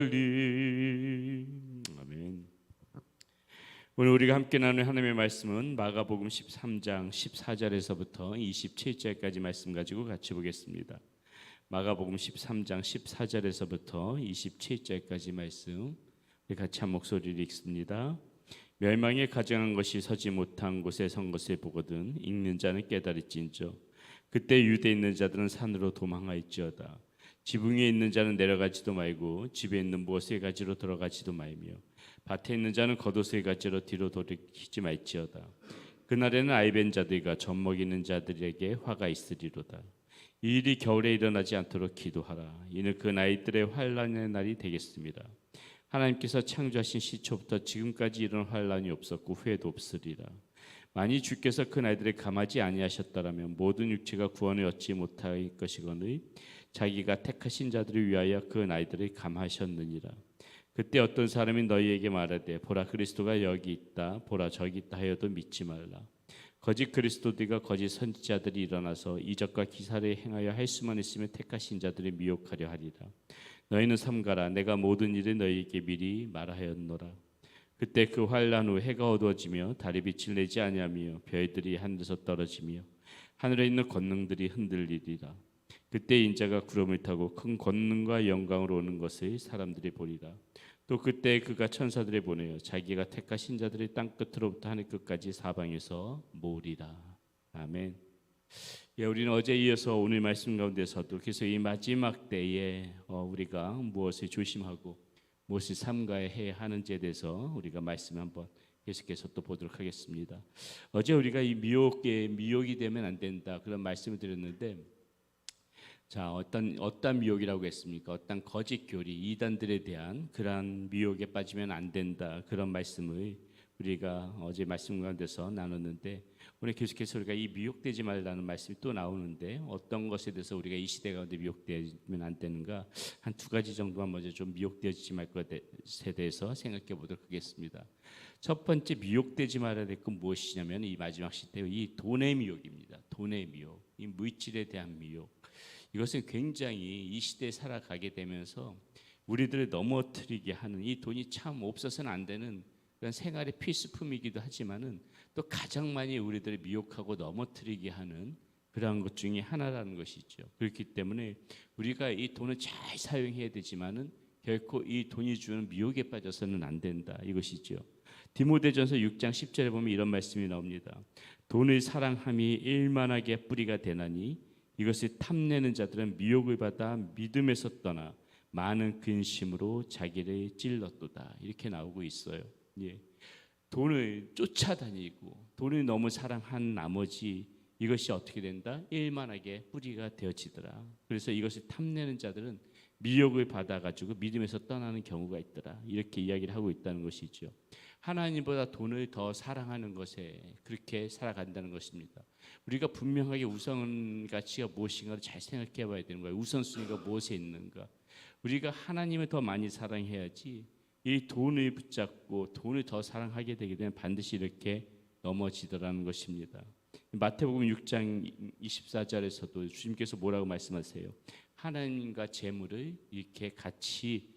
아멘. 오늘 우리가 함께 나눌 하나님의 말씀은 마가복음 13장 14절에서부터 27절까지 말씀 가지고 같이 보겠습니다. 마가복음 13장 14절에서부터 27절까지 말씀 우리 같이 한 목소리를 읽습니다. 멸망에 가증한 것이 서지 못한 곳에 선 것을 보거든 읽는 자는 깨달을진저 그때 유대에 있는 자들은 산으로 도망하였지어다. 지붕 위에 있는 자는 내려가지도 말고 집에 있는 무엇의 가지로 들어가지도 말며 밭에 있는 자는 겉옷의 가지로 뒤로 돌이키지 말지어다. 그날에는 아이벤 자들과 젖 먹이는 자들에게 화가 있으리로다. 이 일이 겨울에 일어나지 않도록 기도하라. 이는 그 나이들의 환난의 날이 되겠습니다. 하나님께서 창조하신 시초부터 지금까지 이런 환난이 없었고 후에도 없으리라. 만일 주께서 그 나이들을 감하지 아니하셨다라면 모든 육체가 구원을 얻지 못할 것이거늘 자기가 택하신 자들을 위하여 그 나이들을 감하셨느니라. 그때 어떤 사람이 너희에게 말하되 보라 그리스도가 여기 있다 보라 저기 있다 하여도 믿지 말라. 거짓 그리스도들과 거짓 선지자들이 일어나서 이적과 기사를 행하여 할 수만 있으면 택하신 자들을 미혹하려 하리라. 너희는 삼가라. 내가 모든 일을 너희에게 미리 말하였노라. 그때 그 환난 후 해가 어두워지며 달이 빛을 내지 아니하며 별들이 하늘에서 떨어지며 하늘에 있는 권능들이 흔들리리라. 그때 인자가 구름을 타고 큰 권능과 영광으로 오는 것을 사람들이 보리라. 또 그때 그가 천사들을 보내어 자기가 택하신 자들의 땅 끝으로부터 하늘 끝까지 사방에서 모으리라. 아멘. 예, 우리는 어제 이어서 오늘 말씀 가운데서도 계속 이 마지막 때에 우리가 무엇을 조심하고 무엇을 삼가해야 하는지에 대해서 우리가 말씀 한번 계속해서 또 보도록 하겠습니다. 어제 우리가 이 미혹이 되면 안 된다 그런 말씀을 드렸는데, 자, 어떤 미혹이라고 했습니까? 어떤 거짓 교리, 이단들에 대한 그러한 미혹에 빠지면 안 된다 그런 말씀을 우리가 어제 말씀 가운데서 나눴는데, 오늘 계속해서 우리가 이 미혹되지 말라는 말씀이 또 나오는데 어떤 것에 대해서 우리가 이 시대 가운데 미혹되면 안 되는가 한 두 가지 정도만 먼저 좀 미혹되지 말 것에 대해서 생각해 보도록 하겠습니다. 첫 번째 미혹되지 말아야 될 건 무엇이냐면 이 마지막 시대 이 돈의 미혹입니다. 돈의 미혹, 이 물질에 대한 미혹. 이것은 굉장히 이 시대에 살아가게 되면서 우리들을 넘어뜨리게 하는, 이 돈이 참 없어서는 안 되는 그런 생활의 필수품이기도 하지만은 또 가장 많이 우리들을 미혹하고 넘어뜨리게 하는 그러한 것 중에 하나라는 것이죠. 그렇기 때문에 우리가 이 돈을 잘 사용해야 되지만은 결코 이 돈이 주는 미혹에 빠져서는 안 된다 이것이죠. 디모데전서 6장 10절에 보면 이런 말씀이 나옵니다. 돈을 사랑함이 일만하게 뿌리가 되나니 이것을 탐내는 자들은 미혹을 받아 믿음에서 떠나 많은 근심으로 자기를 찔렀도다. 이렇게 나오고 있어요. 예. 돈을 쫓아다니고 돈을 너무 사랑한 나머지 이것이 어떻게 된다? 일만하게 뿌리가 되어지더라. 그래서 이것을 탐내는 자들은 미혹을 받아가지고 믿음에서 떠나는 경우가 있더라. 이렇게 이야기를 하고 있다는 것이죠. 하나님보다 돈을 더 사랑하는 것에 그렇게 살아간다는 것입니다. 우리가 분명하게 우선 가치가 무엇인가를 잘 생각해 봐야 되는 거예요. 우선순위가 무엇에 있는가. 우리가 하나님을 더 많이 사랑해야지 이 돈을 붙잡고 돈을 더 사랑하게 되게 되면 반드시 이렇게 넘어지더라는 것입니다. 마태복음 6장 24절에서도 주님께서 뭐라고 말씀하세요? 하나님과 재물을 이렇게 같이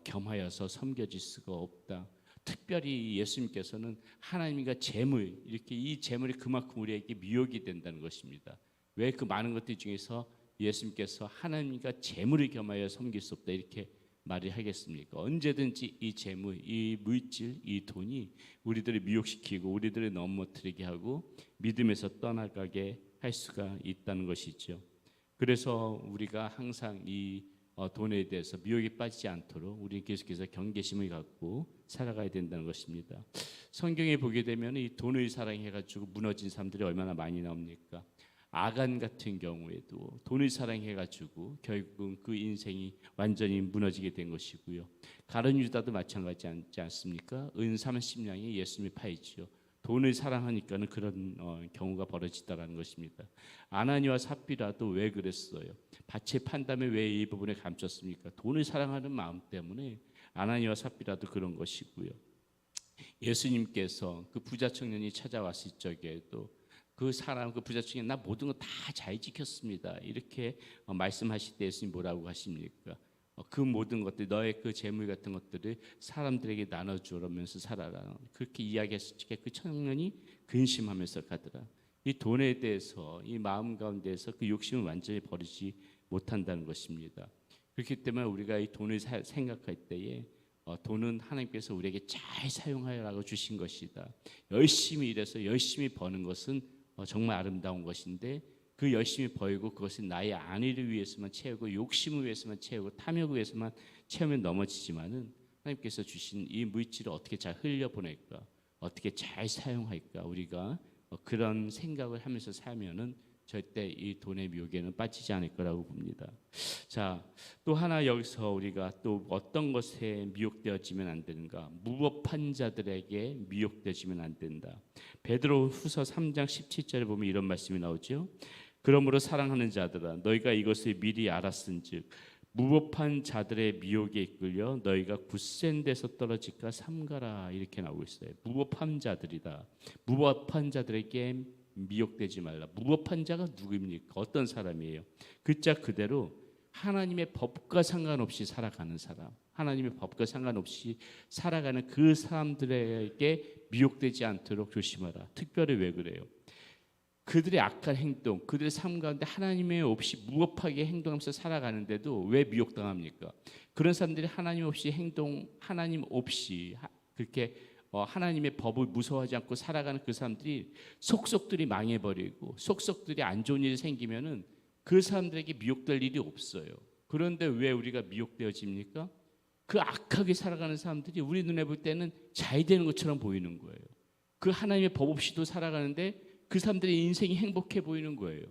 겸하여서 섬겨질 수가 없다. 특별히 예수님께서는 하나님과 재물, 이렇게 이 재물이 그만큼 우리에게 미혹이 된다는 것입니다. 왜 그 많은 것들 중에서 예수님께서 하나님과 재물을 겸하여 섬길 수 없다 이렇게 말을 하겠습니까? 언제든지 이 재물, 이 물질, 이 돈이 우리들을 미혹시키고 우리들을 넘어뜨리게 하고 믿음에서 떠나가게 할 수가 있다는 것이죠. 그래서 우리가 항상 이 돈에 대해서 미혹에 빠지지 않도록 우리는 계속해서 경계심을 갖고 살아가야 된다는 것입니다. 성경에 보게 되면 이 돈을 사랑해가지고 무너진 사람들이 얼마나 많이 나옵니까? 아간 같은 경우에도 돈을 사랑해가지고 결국은 그 인생이 완전히 무너지게 된 것이고요. 가룟 유다도 마찬가지 않지 않습니까? 은 30냥에 예수님을 팔지요. 돈을 사랑하니까는 그런 경우가 벌어지다라는 것입니다. 아나니와 삽비라도 왜 그랬어요? 밭을 판 다음에 왜 이 부분에 감췄습니까? 돈을 사랑하는 마음 때문에 아나니와 삽비라도 그런 것이고요. 예수님께서 그 부자 청년이 찾아왔을 적에도 그 사람, 그 부자 청년 나 모든 거 다 잘 지켰습니다. 이렇게 말씀하실 때 예수님 뭐라고 하십니까? 그 모든 것들 너의 그 재물 같은 것들을 사람들에게 나눠주면서 살아라. 그렇게 이야기했을 때 그 청년이 근심하면서 가더라. 이 돈에 대해서 이 마음 가운데에서 그 욕심을 완전히 버리지 못한다는 것입니다. 그렇기 때문에 우리가 이 돈을 생각할 때에 돈은 하나님께서 우리에게 잘 사용하라고 주신 것이다. 열심히 일해서 열심히 버는 것은 정말 아름다운 것인데 그 열심히 벌고 그것을 나의 안위를 위해서만 채우고 욕심을 위해서만 채우고 탐욕을 위해서만 채우면 넘어지지만은 하나님께서 주신 이 물질을 어떻게 잘 흘려보낼까, 어떻게 잘 사용할까, 우리가 그런 생각을 하면서 살면은 절대 이 돈의 미혹에는 빠지지 않을 거라고 봅니다. 자, 또 하나 여기서 우리가 또 어떤 것에 미혹되어지면 안 되는가? 무법한 자들에게 미혹되어지면 안 된다. 베드로후서 3장 17절에 보면 이런 말씀이 나오죠. 그러므로 사랑하는 자들아 너희가 이것을 미리 알았은즉 무법한 자들의 미혹에 이끌려 너희가 굳센 데서 떨어질까 삼가라. 이렇게 나오고 있어요. 무법한 자들이다. 무법한 자들에게 미혹되지 말라. 무법한 자가 누구입니까? 어떤 사람이에요? 글자 그대로 하나님의 법과 상관없이 살아가는 사람, 하나님의 법과 상관없이 살아가는 그 사람들에게 미혹되지 않도록 조심하라. 특별히 왜 그래요? 그들의 악한 행동, 그들의 삶 가운데 하나님의 없이 무법하게 행동하면서 살아가는데도 왜 미혹당합니까? 그런 사람들이 하나님 없이 하나님 없이 그렇게 하나님의 법을 무서워하지 않고 살아가는 그 사람들이 속속들이 망해버리고 속속들이 안 좋은 일이 생기면은 그 사람들에게 미혹될 일이 없어요. 그런데 왜 우리가 미혹되어집니까? 그 악하게 살아가는 사람들이 우리 눈에 볼 때는 잘 되는 것처럼 보이는 거예요. 그 하나님의 법 없이도 살아가는데 그 사람들의 인생이 행복해 보이는 거예요.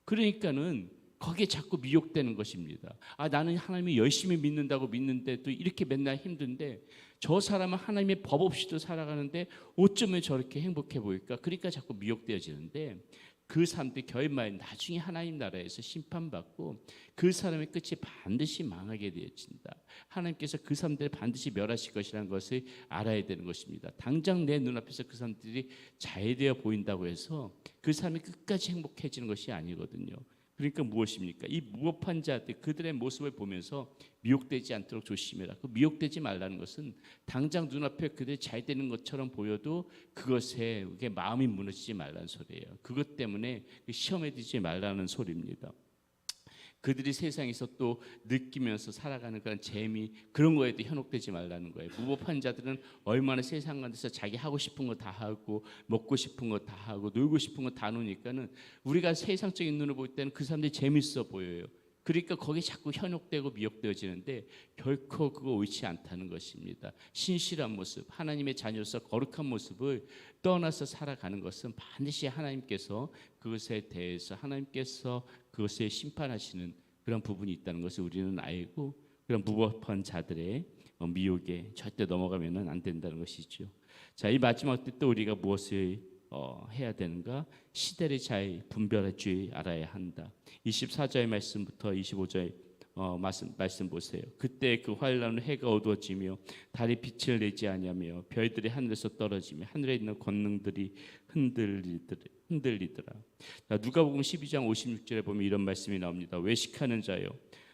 그러니까는 거기에 자꾸 미혹되는 것입니다. 나는 하나님을 열심히 믿는다고 믿는데 또 이렇게 맨날 힘든데 저 사람은 하나님의 법 없이도 살아가는데 어쩌면 저렇게 행복해 보일까? 그러니까 자꾸 미혹되어지는데 그 사람들이 결말 나중에 하나님 나라에서 심판받고 그 사람의 끝이 반드시 망하게 되어진다. 하나님께서 그 사람들을 반드시 멸하실 것이라는 것을 알아야 되는 것입니다. 당장 내 눈앞에서 그 사람들이 잘 되어 보인다고 해서 그 사람이 끝까지 행복해지는 것이 아니거든요. 그러니까 무엇입니까? 이 무법한 자들 그들의 모습을 보면서 미혹되지 않도록 조심해라. 그 미혹되지 말라는 것은 당장 눈앞에 그들이 잘 되는 것처럼 보여도 그것에 마음이 무너지지 말라는 소리예요. 그것 때문에 시험에 들지 말라는 소리입니다. 그들이 세상에서 또 느끼면서 살아가는 그런 재미 그런 거에도 현혹되지 말라는 거예요. 무법한 자들은 얼마나 세상 가운데서 자기 하고 싶은 거 다 하고 먹고 싶은 거 다 하고 놀고 싶은 거 다 노니까는 우리가 세상적인 눈으로 볼 때는 그 사람들이 재밌어 보여요. 그러니까 거기에 자꾸 현혹되고 미혹되어지는데 결코 그거 옳지 않다는 것입니다. 신실한 모습, 하나님의 자녀로서 거룩한 모습을 떠나서 살아가는 것은 반드시 하나님께서 그것에 대해서 하나님께서 그것에 심판하시는 그런 부분이 있다는 것을 우리는 알고 그런 무법한 자들의 미혹에 절대 넘어가면 안 된다는 것이죠. 자, 이 마지막 때 또 우리가 무엇을 해야 되는가? 시대를 잘 분별할 줄 알아야 한다. 24절 말씀부터 25절 말씀 보세요. 그때 그 환란은 해가 어두워지며 달이 빛을 내지 아니하며 별들이 하늘에서 떨어지며 하늘에 있는 권능들이 흔들리더라. 자, 누가복음 12장 56절에 보면 이런 말씀이 나옵니다. 외식하는 자여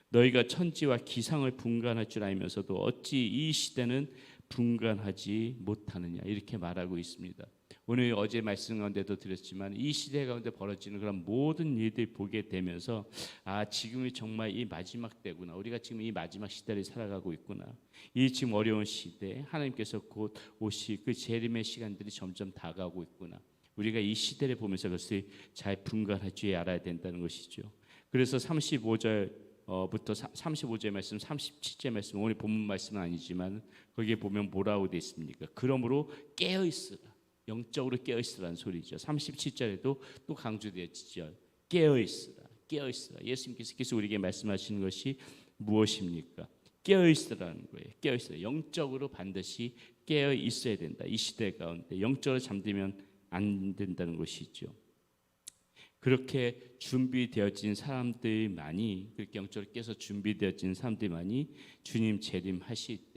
너희가 천지와 기상을 분간할 줄 알면서도 어찌 이 시대는 분간하지 못하느냐 이렇게 말하고 있습니다. 오늘 어제 말씀 가운데도 드렸지만 이 시대 가운데 벌어지는 그런 모든 일들 보게 되면서 지금이 정말 이 마지막 때구나. 우리가 지금 이 마지막 시대를 살아가고 있구나. 이 지금 어려운 시대에 하나님께서 곧 오실 그 재림의 시간들이 점점 다가오고 있구나. 우리가 이 시대를 보면서 그것을 잘 분간할 줄 알아야 된다는 것이죠. 그래서 35절부터 35절 말씀, 37절 말씀, 오늘 본문 말씀은 아니지만 거기에 보면 뭐라고 되어 있습니까? 그러므로 깨어 있으라. 영적으로 깨어 있으라는 소리죠. 37절에도 또 강조되어지죠. 깨어 있으라. 깨어 있으라. 예수님께서 우리에게 말씀하시는 것이 무엇입니까? 깨어 있으라는 거예요. 깨어 있으라. 영적으로 반드시 깨어 있어야 된다. 이 시대 가운데 영적으로 잠들면 안 된다는 것이죠. 그렇게 준비되어진 사람들만이 그렇게 영적으로 깨서 준비되어진 사람들만이 주님 재림하실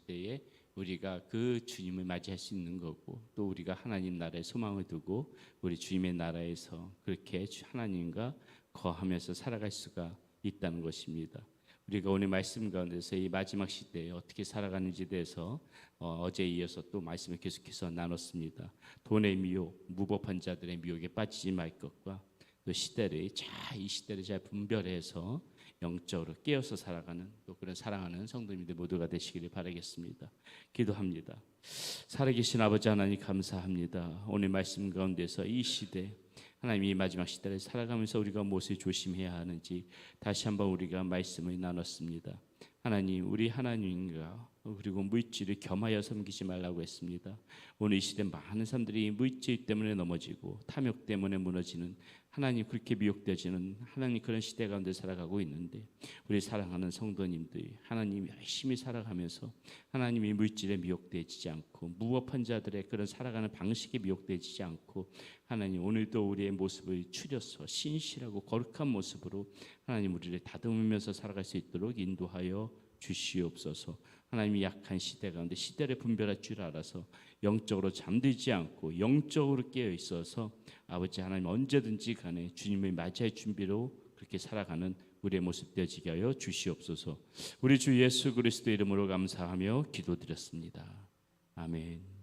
때에 우리가 그 주님을 맞이할 수 있는 거고 또 우리가 하나님 나라에 소망을 두고 우리 주님의 나라에서 그렇게 하나님과 거하면서 살아갈 수가 있다는 것입니다. 우리가 오늘 말씀 가운데서 이 마지막 시대에 어떻게 살아가는지에 대해서 어제에 이어서 또 말씀을 계속해서 나눴습니다. 돈의 미혹, 무법한 자들의 미혹에 빠지지 말 것과 또 이 시대를 잘 분별해서 영적으로 깨어서 살아가는 또 그런 사랑하는 성도님들 모두가 되시기를 바라겠습니다. 기도합니다. 살아계신 아버지 하나님 감사합니다. 오늘 말씀 가운데서 이 시대 하나님 이 마지막 시대를 살아가면서 우리가 무엇을 조심해야 하는지 다시 한번 우리가 말씀을 나눴습니다. 하나님, 우리 하나님과 그리고 물질을 겸하여 섬기지 말라고 했습니다. 오늘 이 시대 많은 사람들이 물질 때문에 넘어지고 탐욕 때문에 무너지는, 하나님 그렇게 미혹되지는 하나님 그런 시대 가운데 살아가고 있는데, 우리 사랑하는 성도님들 하나님 열심히 살아가면서 하나님이 물질에 미혹되지 않고 무법한 자들의 그런 살아가는 방식에 미혹되지 않고 하나님 오늘도 우리의 모습을 추려서 신실하고 거룩한 모습으로 하나님 우리를 다듬으면서 살아갈 수 있도록 인도하여 주시옵소서. 하나님이 약한 시대 가운데 시대를 분별할 줄 알아서 영적으로 잠들지 않고 영적으로 깨어 있어서 아버지 하나님 언제든지 간에 주님을 맞이할 준비로 그렇게 살아가는 우리의 모습 되어지게 하여 주시옵소서. 우리 주 예수 그리스도 이름으로 감사하며 기도드렸습니다. 아멘.